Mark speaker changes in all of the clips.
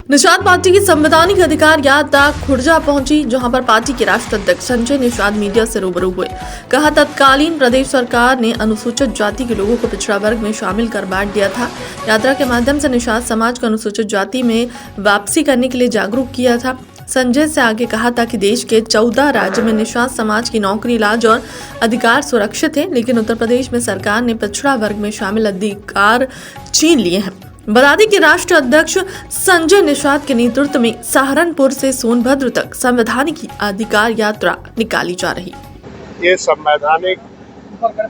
Speaker 1: Nishad party की संवैधानिक अधिकार यात्रा खुर्जा पहुंची, जहां पर पार्टी के राष्ट्रीय अध्यक्ष संजय निषाद मीडिया से रूबरू हुए। कहा, तत्कालीन प्रदेश सरकार ने अनुसूचित जाति के लोगों को पिछड़ा वर्ग में शामिल कर बांट दिया था। यात्रा के माध्यम से निषाद समाज को अनुसूचित जाति में वापसी करने के लिए जागरूक किया था। संजय से आगे कहा था कि देश के 14 राज्य में निषाद समाज की नौकरी, इलाज और अधिकार सुरक्षित है, लेकिन उत्तर प्रदेश में सरकार ने पिछड़ा वर्ग में शामिल अधिकार छीन लिए हैं। बता दें कि राष्ट्रीय अध्यक्ष संजय निषाद के नेतृत्व में सहारनपुर से सोनभद्र तक संवैधानिक अधिकार यात्रा निकाली जा रही।
Speaker 2: ये संवैधानिक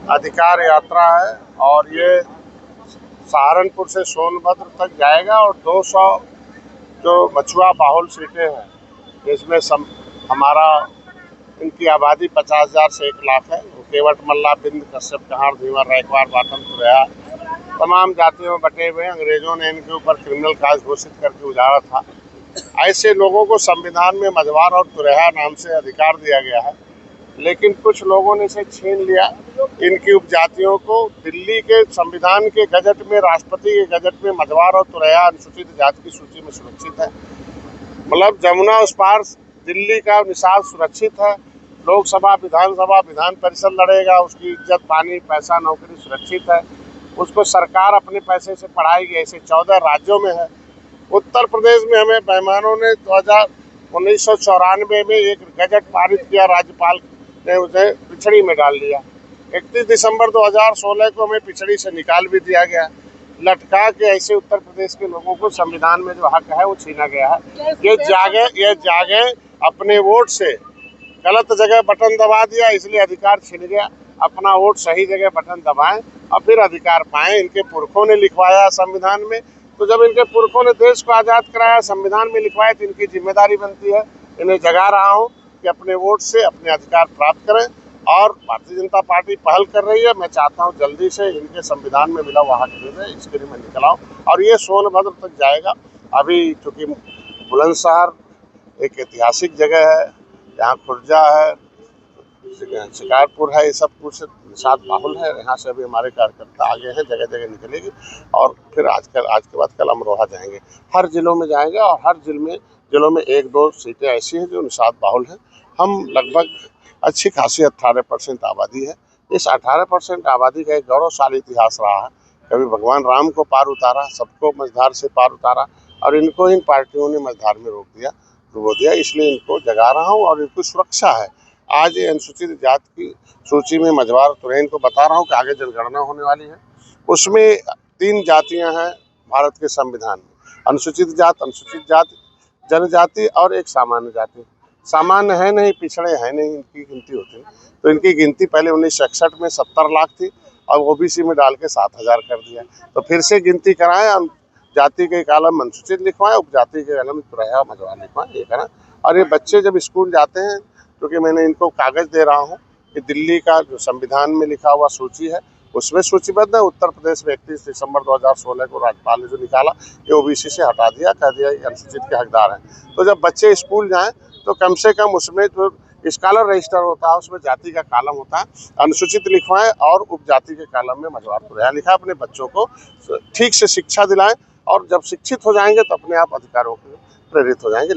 Speaker 2: अधिकार यात्रा है और ये सहारनपुर से सोनभद्र तक जाएगा और 200 जो मछुआ बाहुल सीटें हैं, इसमें हमारा इनकी आबादी 50,000 से 1 लाख है। केवट, मल्ला, बिंद, कश्यप, कहार, धीवर, रैकवार, बाटम, तुरैया तमाम जातियों में बटे हुए। अंग्रेजों ने इनके ऊपर क्रिमिनल काज घोषित करके उजाड़ा था। ऐसे लोगों को संविधान में मझवार और तुरैया नाम से अधिकार दिया गया है, लेकिन कुछ लोगों ने इसे छीन लिया। इनकी उपजातियों को दिल्ली के संविधान के गजट में, राष्ट्रपति के गजट में मझवार और तुरैया अनुसूचित जाति की सूची में सुरक्षित है। मतलब जमुना उस पार दिल्ली का निषाद सुरक्षित है। लोकसभा, विधानसभा, विधान परिषद लड़ेगा, उसकी इज्जत, पानी, पैसा, नौकरी सुरक्षित है। उसको सरकार अपने पैसे से पढ़ाएगी। ऐसे 14 राज्यों में है। उत्तर प्रदेश में हमें मेहमानों ने 1994 में एक गजट पारित किया, राज्यपाल ने उसे पिछड़ी में डाल दिया। 31 दिसंबर 2016 को हमें पिछड़ी से निकाल भी दिया गया। लटका के ऐसे उत्तर प्रदेश के लोगों को संविधान में जो हक है वो छीना गया है। ये जागे अपने वोट से गलत जगह बटन दबा दिया, इसलिए अधिकार छिन गया। अपना वोट सही जगह बटन दबाएं और फिर अधिकार पाएं। इनके पुरखों ने लिखवाया संविधान में, तो जब इनके पुरखों ने देश को आज़ाद कराया, संविधान में लिखवाया, तो इनकी जिम्मेदारी बनती है। इन्हें जगा रहा हूँ कि अपने वोट से अपने अधिकार प्राप्त करें और भारतीय जनता पार्टी पहल कर रही है। मैं चाहता हूँ जल्दी से इनके संविधान में मिला हुआ हक दे दें, इसके लिए मैं निकला हूँ और ये सोनभद्र तक जाएगा। अभी चूँकि बुलंदशहर एक ऐतिहासिक जगह है, यहाँ खुर्जा है, शिकारपुर है, ये सब कुछ निषाद बाहुल है। यहाँ से अभी हमारे कार्यकर्ता आगे हैं, जगह जगह निकलेगी और फिर आज के बाद कल अमरोहा जाएंगे। हर जिलों में जाएंगे और हर जिलों में 1-2 सीटें ऐसी हैं जो निषाद बाहुल हैं। हम लगभग अच्छी खासी 18% आबादी है। इस 18% आबादी का एक गौरवशाली इतिहास रहा है। कभी भगवान राम को पार उतारा, सबको मझधार से पार उतारा और इनको इन पार्टियों ने मझधार में रोक दिया, डुबो दिया। इसलिए इनको जगा रहा हूँ और इनको सुरक्षा है। आज ये अनुसूचित जाति की सूची में मझवार तुरैया को बता रहा हूँ कि आगे जनगणना होने वाली है। उसमें 3 जातियाँ हैं भारत के संविधान में, अनुसूचित जाति, जनजाति और एक सामान्य जाति। सामान्य है नहीं, पिछड़े हैं नहीं, इनकी गिनती होती है। तो इनकी गिनती पहले 1961 में 70 लाख थी और ओबीसी में डाल के 7,000 कर दिया। तो फिर से गिनती कराएं, जाति के कॉलम अनुसूचित लिखवाएं, उपजाति के कॉलम तुरैया मझवार लिखवाएं, ये करें। और ये बच्चे जब स्कूल जाते हैं, क्योंकि मैंने इनको कागज़ दे रहा हूँ कि दिल्ली का जो संविधान में लिखा हुआ सूची है उसमें सूचीबद्ध है। उत्तर प्रदेश में 31 दिसंबर 2016 को राज्यपाल ने जो निकाला, ये ओबीसी से हटा दिया, कह दिया ये अनुसूचित के हकदार हैं। तो जब बच्चे स्कूल जाएं तो कम से कम उसमें जो स्कॉलर रजिस्टर होता है उसमें जाति का कॉलम होता है, अनुसूचित लिखवाएं और उपजाति के कॉलम में मझवार तुरैया लिखा। अपने बच्चों को ठीक से शिक्षा दिलाएं और जब शिक्षित हो जाएंगे तो अपने आप अधिकारों के प्रेरित हो जाएंगे।